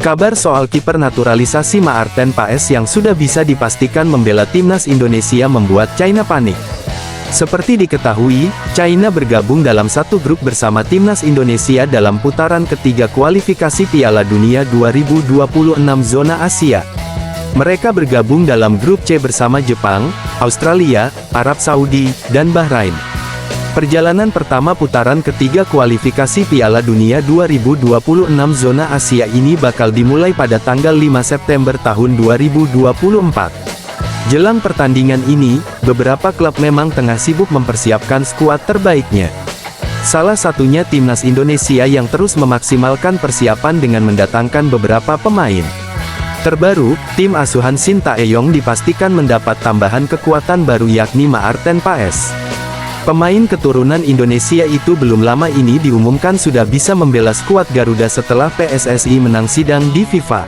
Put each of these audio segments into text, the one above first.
Kabar soal kiper naturalisasi Maarten Paes yang sudah bisa dipastikan membela timnas Indonesia membuat China panik. Seperti diketahui, China bergabung dalam satu grup bersama timnas Indonesia dalam putaran ketiga kualifikasi Piala Dunia 2026 zona Asia. Mereka bergabung dalam grup C bersama Jepang, Australia, Arab Saudi, dan Bahrain. Perjalanan pertama putaran ketiga kualifikasi Piala Dunia 2026 zona Asia ini bakal dimulai pada tanggal 5 September tahun 2024. Jelang pertandingan ini, beberapa klub memang tengah sibuk mempersiapkan skuad terbaiknya. Salah satunya timnas Indonesia yang terus memaksimalkan persiapan dengan mendatangkan beberapa pemain. Terbaru, tim asuhan Shin Tae-yong dipastikan mendapat tambahan kekuatan baru yakni Maarten Paes. Pemain keturunan Indonesia itu belum lama ini diumumkan sudah bisa membela skuad Garuda setelah PSSI menang sidang di FIFA.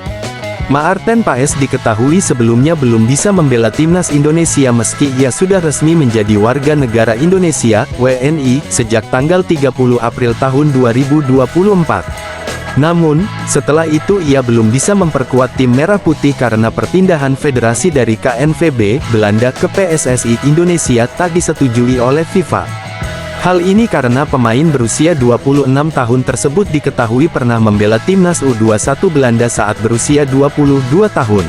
Maarten Paes diketahui sebelumnya belum bisa membela timnas Indonesia meski ia sudah resmi menjadi warga negara Indonesia, WNI, sejak tanggal 30 April tahun 2024. Namun, setelah itu ia belum bisa memperkuat tim Merah Putih karena perpindahan federasi dari KNVB, Belanda ke PSSI Indonesia tak disetujui oleh FIFA. Hal ini karena pemain berusia 26 tahun tersebut diketahui pernah membela timnas U21 Belanda saat berusia 22 tahun.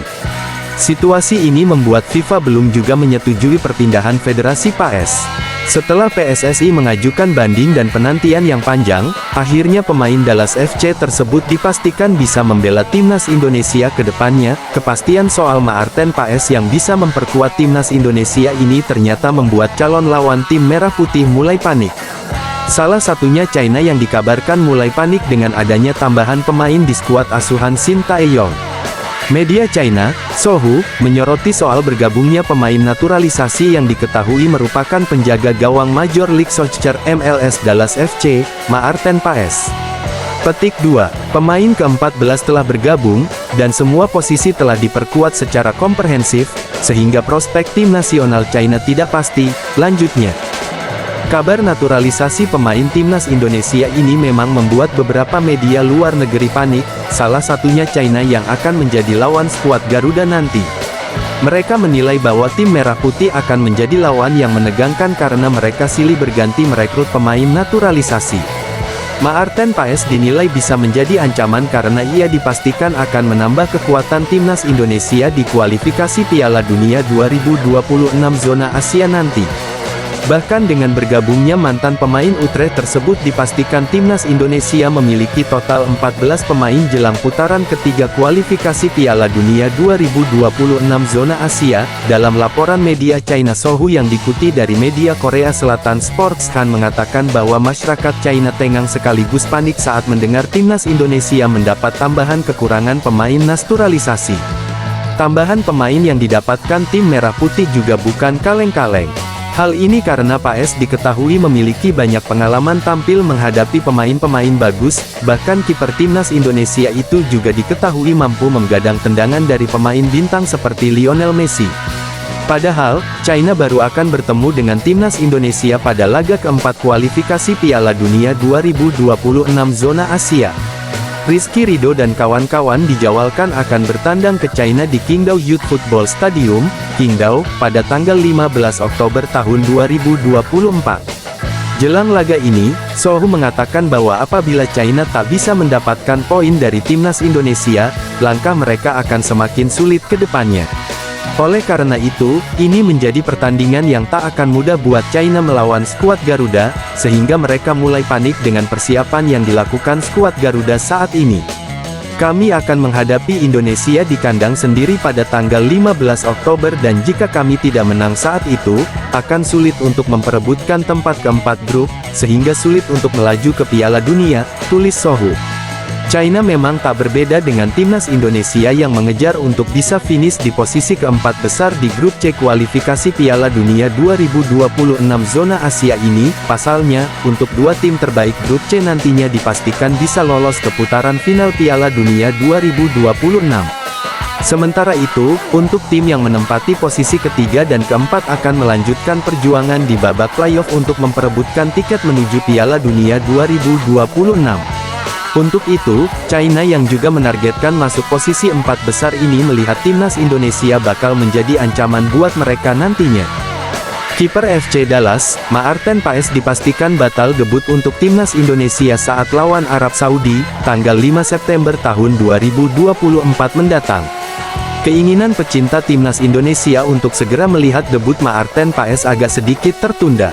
Situasi ini membuat FIFA belum juga menyetujui perpindahan federasi Paes. Setelah PSSI mengajukan banding dan penantian yang panjang, akhirnya pemain Dallas FC tersebut dipastikan bisa membela timnas Indonesia ke depannya. Kepastian soal Maarten Paes yang bisa memperkuat timnas Indonesia ini ternyata membuat calon lawan tim Merah Putih mulai panik. Salah satunya China yang dikabarkan mulai panik dengan adanya tambahan pemain di skuad asuhan Shin Tae-yong. Media China, Sohu, menyoroti soal bergabungnya pemain naturalisasi yang diketahui merupakan penjaga gawang Major League Soccer MLS Dallas FC, Maarten Paes. Petik 2. Pemain ke-14 telah bergabung, dan semua posisi telah diperkuat secara komprehensif, sehingga prospek tim nasional China tidak pasti, lanjutnya. Kabar naturalisasi pemain timnas Indonesia ini memang membuat beberapa media luar negeri panik, salah satunya China yang akan menjadi lawan skuad Garuda nanti. Mereka menilai bahwa tim Merah Putih akan menjadi lawan yang menegangkan karena mereka silih berganti merekrut pemain naturalisasi. Maarten Paes dinilai bisa menjadi ancaman karena ia dipastikan akan menambah kekuatan timnas Indonesia di kualifikasi Piala Dunia 2026 zona Asia nanti. Bahkan dengan bergabungnya mantan pemain Utrecht tersebut dipastikan timnas Indonesia memiliki total 14 pemain jelang putaran ketiga kualifikasi Piala Dunia 2026 zona Asia. Dalam laporan media China Sohu yang diikuti dari media Korea Selatan Sportscan mengatakan bahwa masyarakat China tengah sekaligus panik saat mendengar timnas Indonesia mendapat tambahan kekurangan pemain naturalisasi. Tambahan pemain yang didapatkan tim Merah Putih juga bukan kaleng-kaleng. Hal ini karena Paes diketahui memiliki banyak pengalaman tampil menghadapi pemain-pemain bagus, bahkan kiper timnas Indonesia itu juga diketahui mampu menggadang tendangan dari pemain bintang seperti Lionel Messi. Padahal, China baru akan bertemu dengan timnas Indonesia pada laga keempat kualifikasi Piala Dunia 2026 zona Asia. Rizky Ridho dan kawan-kawan dijadwalkan akan bertandang ke China di Qingdao Youth Football Stadium, Qingdao, pada tanggal 15 Oktober tahun 2024. Jelang laga ini, Sohu mengatakan bahwa apabila China tak bisa mendapatkan poin dari timnas Indonesia, langkah mereka akan semakin sulit ke depannya. Oleh karena itu, ini menjadi pertandingan yang tak akan mudah buat China melawan skuad Garuda, sehingga mereka mulai panik dengan persiapan yang dilakukan skuad Garuda saat ini. Kami akan menghadapi Indonesia di kandang sendiri pada tanggal 15 Oktober dan jika kami tidak menang saat itu, akan sulit untuk memperebutkan tempat keempat grup, sehingga sulit untuk melaju ke Piala Dunia, tulis Sohu. China memang tak berbeda dengan timnas Indonesia yang mengejar untuk bisa finish di posisi keempat besar di grup C kualifikasi Piala Dunia 2026 zona Asia ini. Pasalnya, untuk dua tim terbaik grup C nantinya dipastikan bisa lolos ke putaran final Piala Dunia 2026. Sementara itu, untuk tim yang menempati posisi ketiga dan keempat akan melanjutkan perjuangan di babak playoff untuk memperebutkan tiket menuju Piala Dunia 2026. Untuk itu, China yang juga menargetkan masuk posisi 4 besar ini melihat timnas Indonesia bakal menjadi ancaman buat mereka nantinya. Kiper FC Dallas, Maarten Paes dipastikan batal debut untuk timnas Indonesia saat lawan Arab Saudi, tanggal 5 September tahun 2024 mendatang. Keinginan pecinta timnas Indonesia untuk segera melihat debut Maarten Paes agak sedikit tertunda.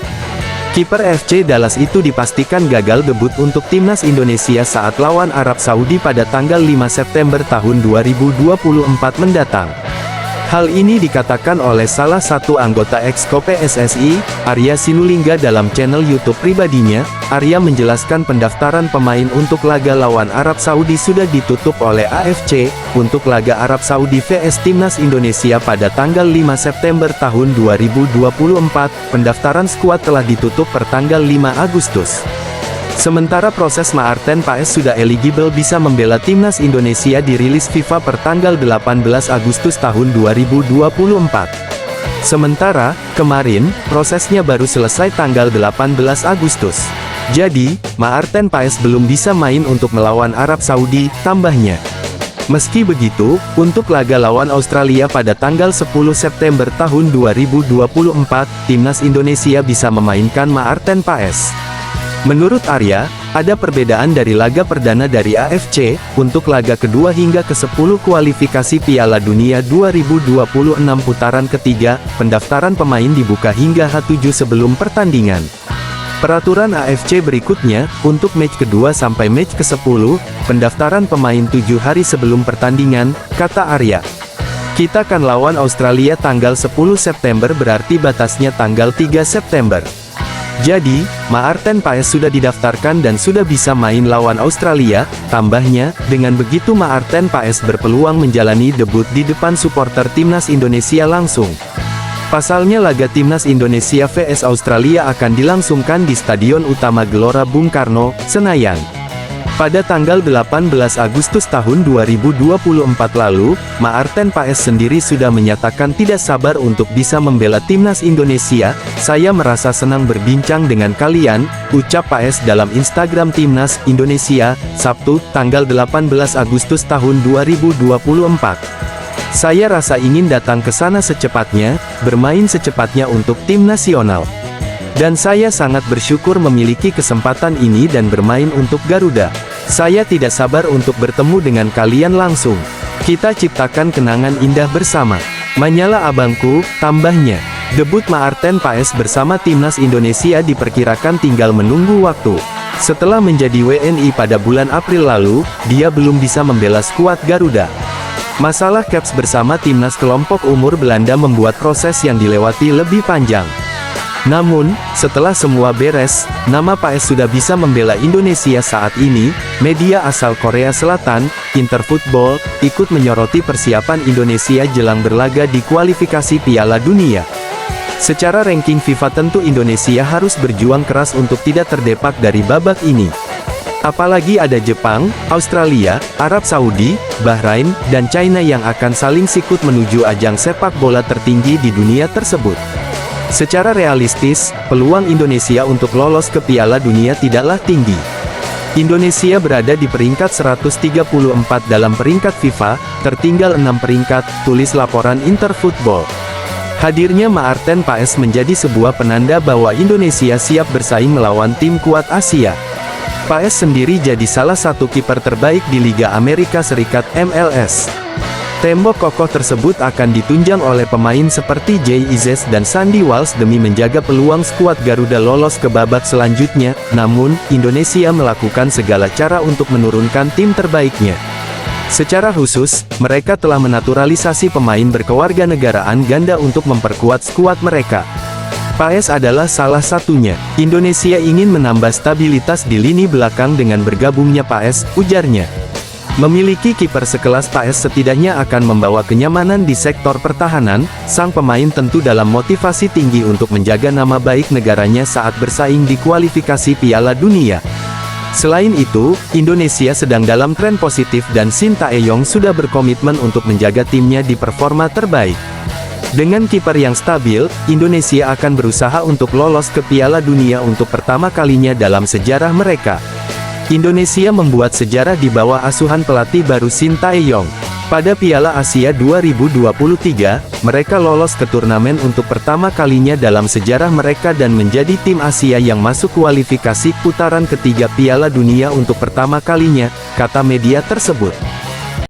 Kiper FC Dallas itu dipastikan gagal debut untuk timnas Indonesia saat lawan Arab Saudi pada tanggal 5 September tahun 2024 mendatang. Hal ini dikatakan oleh salah satu anggota Exco PSSI, Arya Sinulinga dalam channel YouTube pribadinya. Arya menjelaskan pendaftaran pemain untuk laga lawan Arab Saudi sudah ditutup oleh AFC, untuk laga Arab Saudi vs Timnas Indonesia pada tanggal 5 September tahun 2024, pendaftaran skuad telah ditutup per tanggal 5 Agustus. Sementara proses Maarten Paes sudah eligible bisa membela timnas Indonesia dirilis FIFA per tanggal 18 Agustus tahun 2024. Sementara, kemarin, prosesnya baru selesai tanggal 18 Agustus. Jadi, Maarten Paes belum bisa main untuk melawan Arab Saudi, tambahnya. Meski begitu, untuk laga lawan Australia pada tanggal 10 September tahun 2024, timnas Indonesia bisa memainkan Maarten Paes. Menurut Arya, ada perbedaan dari laga perdana dari AFC, untuk laga kedua hingga ke-10 kualifikasi Piala Dunia 2026 putaran ketiga, pendaftaran pemain dibuka hingga H7 sebelum pertandingan. Peraturan AFC berikutnya, untuk match kedua sampai match ke-10, pendaftaran pemain 7 hari sebelum pertandingan, kata Arya. Kita akan lawan Australia tanggal 10 September berarti batasnya tanggal 3 September. Jadi, Maarten Paes sudah didaftarkan dan sudah bisa main lawan Australia, tambahnya. Dengan begitu Maarten Paes berpeluang menjalani debut di depan supporter timnas Indonesia langsung. Pasalnya laga timnas Indonesia vs Australia akan dilangsungkan di Stadion Utama Gelora Bung Karno, Senayan. Pada tanggal 18 Agustus tahun 2024 lalu, Maarten Paes sendiri sudah menyatakan tidak sabar untuk bisa membela timnas Indonesia. Saya merasa senang berbincang dengan kalian, ucap Paes dalam Instagram Timnas Indonesia, Sabtu, tanggal 18 Agustus tahun 2024. Saya rasa ingin datang ke sana secepatnya, bermain secepatnya untuk tim nasional. Dan saya sangat bersyukur memiliki kesempatan ini dan bermain untuk Garuda. Saya tidak sabar untuk bertemu dengan kalian langsung. Kita ciptakan kenangan indah bersama. Menyala abangku, tambahnya. Debut Maarten Paes bersama timnas Indonesia diperkirakan tinggal menunggu waktu. Setelah menjadi WNI pada bulan April lalu, dia belum bisa membela skuad Garuda. Masalah caps bersama timnas kelompok umur Belanda membuat proses yang dilewati lebih panjang. Namun, setelah semua beres, nama Paes sudah bisa membela Indonesia saat ini. Media asal Korea Selatan, Interfootball, ikut menyoroti persiapan Indonesia jelang berlaga di kualifikasi Piala Dunia. Secara ranking FIFA tentu Indonesia harus berjuang keras untuk tidak terdepak dari babak ini. Apalagi ada Jepang, Australia, Arab Saudi, Bahrain, dan China yang akan saling sikut menuju ajang sepak bola tertinggi di dunia tersebut. Secara realistis, peluang Indonesia untuk lolos ke Piala Dunia tidaklah tinggi. Indonesia berada di peringkat 134 dalam peringkat FIFA, tertinggal 6 peringkat, tulis laporan Interfootball. Hadirnya Maarten Paes menjadi sebuah penanda bahwa Indonesia siap bersaing melawan tim kuat Asia. Paes sendiri jadi salah satu kiper terbaik di Liga Amerika Serikat MLS. Tembok kokoh tersebut akan ditunjang oleh pemain seperti Jay Izzes dan Sandy Walsh demi menjaga peluang skuad Garuda lolos ke babak selanjutnya. Namun, Indonesia melakukan segala cara untuk menurunkan tim terbaiknya. Secara khusus, mereka telah menaturalisasi pemain berkewarganegaraan ganda untuk memperkuat skuad mereka. Paes adalah salah satunya. Indonesia ingin menambah stabilitas di lini belakang dengan bergabungnya Paes, ujarnya. Memiliki kiper sekelas Paes setidaknya akan membawa kenyamanan di sektor pertahanan. Sang pemain tentu dalam motivasi tinggi untuk menjaga nama baik negaranya saat bersaing di kualifikasi Piala Dunia. Selain itu, Indonesia sedang dalam tren positif dan Shin Tae-yong sudah berkomitmen untuk menjaga timnya di performa terbaik. Dengan kiper yang stabil, Indonesia akan berusaha untuk lolos ke Piala Dunia untuk pertama kalinya dalam sejarah mereka. Indonesia membuat sejarah di bawah asuhan pelatih baru Shin Tae-yong. Pada Piala Asia 2023, mereka lolos ke turnamen untuk pertama kalinya dalam sejarah mereka dan menjadi tim Asia yang masuk kualifikasi putaran ketiga Piala Dunia untuk pertama kalinya, kata media tersebut.